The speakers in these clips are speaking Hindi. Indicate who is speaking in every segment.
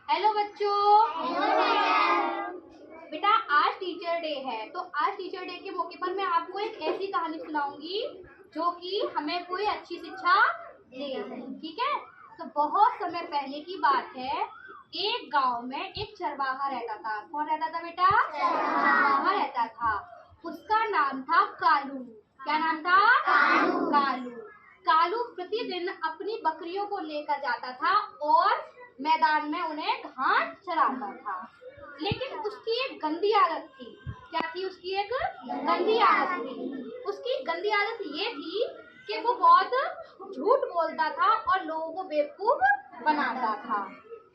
Speaker 1: हेलो बच्चों। बेटा आज टीचर डे है, तो आज टीचर डे के मौके पर मैं आपको एक ऐसी कहानी सुनाऊंगी जो कि हमें कोई अच्छी शिक्षा दे। ठीक है। तो बहुत समय पहले की बात है, एक गांव में एक चरवाहा रहता था। कौन रहता था बेटा? चरवाहा रहता था। उसका नाम था कालू। क्या नाम था? कालू। कालू प्रतिदिन अपनी बकरियों को लेकर जाता था और मैदान में उन्हें घास चराता था। लेकिन उसकी एक गंदी आदत थी। क्या थी उसकी? एक गंदी आदत थी। उसकी गंदी आदत ये थी कि वो बहुत झूठ बोलता था और लोगों को बेवकूफ बनाता था।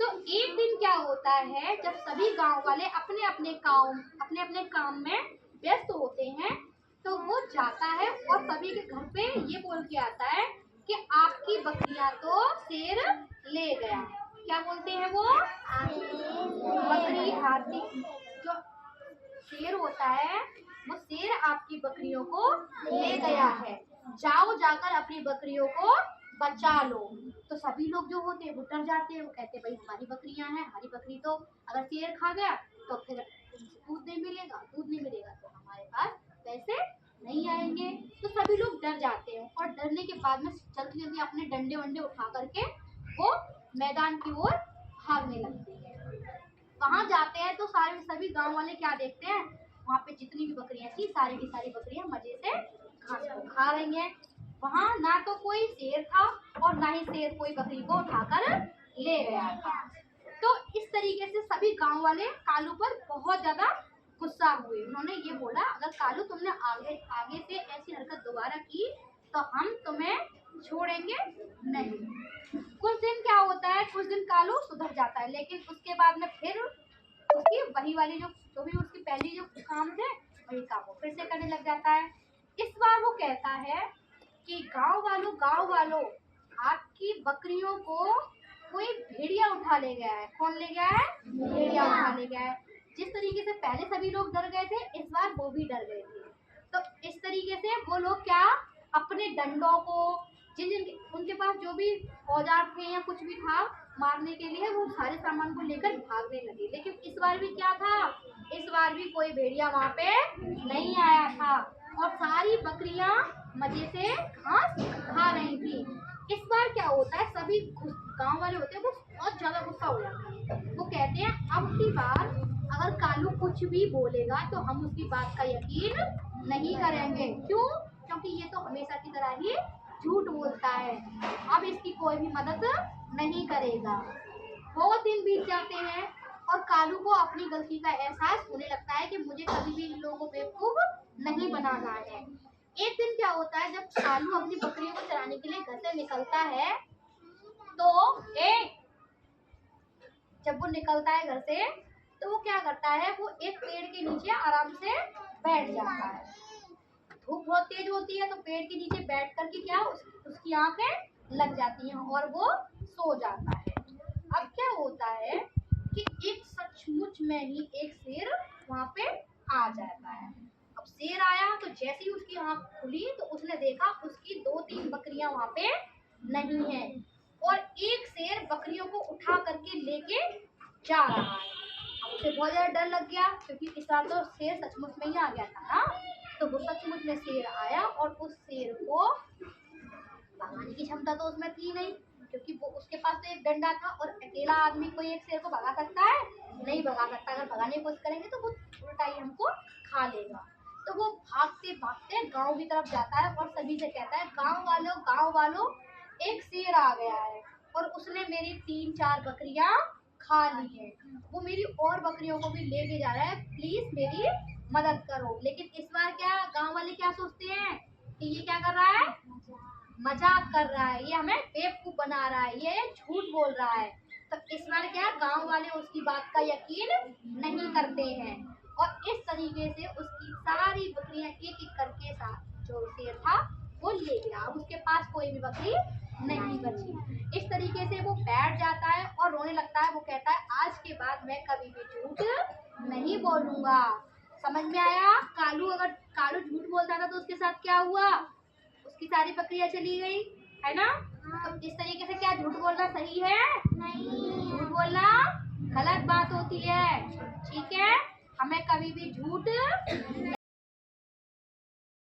Speaker 1: तो एक दिन क्या होता है, जब सभी गांव वाले अपने अपने काम में व्यस्त होते हैं, तो वो जाता है और सभी के घर पे ये बोल के आता है कि आपकी बकरियां तो शेर ले गया। क्या बोलते हैं वो? बकरी हाथी। जो शेर होता है वो शेर आपकी बकरियों को ले गया है, जाओ जाकर अपनी बकरियों को बचा लो। तो सभी लोग जो होते हैं वो डर जाते हैं। वो कहते हैं भाई हमारी बकरियां हैं, हमारी बकरी तो अगर शेर खा गया तो फिर दूध नहीं मिलेगा तो हमारे पास पैसे नहीं आएंगे। तो सभी लोग डर जाते हैं और डरने के बाद में जल्दी जल्दी अपने डंडे वंडे उठा करके वो मैदान की ओर भागने लगते हैं। वहां जाते हैं तो सारे सभी गांव वाले क्या देखते हैं, वहां पे जितनी भी बकरियां थी सारी की सारी बकरियां मजे से घास को खा रही हैं। वहां ना तो कोई शेर था और ना ही शेर कोई बकरी को उठाकर ले गया था। तो इस तरीके से सभी गांव वाले कालू पर बहुत ज्यादा गुस्सा हुए। उन्होंने ये बोला, अगर कालू तुमने आगे आगे से ऐसी हरकत दोबारा की तो हम तुम्हें छोड़ेंगे नहीं। कुछ दिन क्या होता है, कुछ दिन कालू सुधर जाता है, लेकिन उसके बाद में फिर उसकी वही वाली जो भी उसकी पहली जो काम थे वही काम वो फिर से करने लग जाता है। इस बार वो कहता है कि गांव वालों आपकी बकरियों को कोई भेड़िया उठा ले गया है। कौन ले गया है? भेड़िया उठा ले गया है। जिस तरीके से पहले सभी लोग डर गए थे, इस बार वो भी डर गए थे। तो इस तरीके से वो लोग क्या, अपने डंडों को, जिन जिन उनके पास जो भी औजार थे या कुछ भी था मारने के लिए, वो सारे सामान को लेकर भागने लगे। लेकिन इस बार भी क्या था, इस बार भी कोई भेड़िया वहां पे नहीं आया था और सारी बकरियां मजे से घास खा रही थी। इस बार क्या होता है, सभी गांव वाले होते हैं वो बहुत ज्यादा गुस्सा हो जाते हैं। वो कहते हैं अब की बार अगर कालू कुछ भी बोलेगा तो हम उसकी बात का यकीन नहीं करेंगे। क्यों? क्योंकि ये तो हमेशा की तरह ही झूठ बोलता है। अब इसकी कोई भी मदद नहीं करेगा। बहुत दिन बीत जाते हैं और कालू को अपनी गलती का एहसास होने लगता है कि मुझे कभी भी इन लोगों को बेवकूफ नहीं बनाना है। एक दिन क्या होता है, जब कालू अपनी बकरियों को चराने के लिए घर से निकलता है तो जब वो निकलता है घर से तो वो क्या करता है, वो एक पेड़ के नीचे आराम से बैठ जाता है। धूप बहुत तेज होती है तो पेड़ के नीचे बैठ करके क्या उसकी आंखें लग जाती हैं और वो सो जाता है। अब क्या होता है कि एक सचमुच में ही एक शेर वहां पे आ जाता है। अब शेर आया तो जैसे ही उसकी आंख खुली तो उसने देखा उसकी 2-3 बकरियां वहां पे नहीं है और एक शेर बकरियों को उठा करके लेके जा रहा है। अब उसे बहुत ज्यादा डर लग गया क्योंकि इस बार तो शेर सचमुच में ही आ गया था ना। तो वो सचमुच में शेर आया और उस शेर को भगाने की क्षमता तो उसमें थी नहीं, क्योंकि वो उसके पास तो एक डंडा था और अकेला आदमी कोई एक शेर को भगा सकता है? नहीं भगा सकता। अगर भगाने की कोशिश करेंगे तो वो उल्टा ही हमको खा लेगा। तो वो भागते भागते गांव की तरफ जाता है और सभी से कहता है, गांव वालों एक शेर आ गया है और उसने मेरी 3-4 बकरियां खा ली है। वो मेरी और बकरियों को भी लेके जा रहा है, प्लीज मेरी मदद करो। लेकिन इस बार क्या गांव वाले क्या सोचते हैं कि ये क्या कर रहा है, मजाक कर रहा है, ये हमें बेवकूफ बना रहा है, ये झूठ बोल रहा है। तो इस बार क्या गांव वाले उसकी बात का यकीन नहीं करते हैं और इस तरीके से उसकी सारी बकरियां एक एक करके साथ जो शेर था वो ले गया। अब उसके पास कोई भी बकरी नहीं बची। इस तरीके से वो बैठ जाता है और रोने लगता है। वो कहता है आज के बाद मैं कभी भी झूठ नहीं बोलूंगा। समझ में आया? अगर कालू झूठ बोलता था तो उसके साथ क्या हुआ, उसकी सारी बकरियां चली गई, है ना? तो इस तरीके से क्या झूठ बोलना सही है? नहीं। झूठ बोलना गलत बात होती है। ठीक है, हमें कभी भी झूठ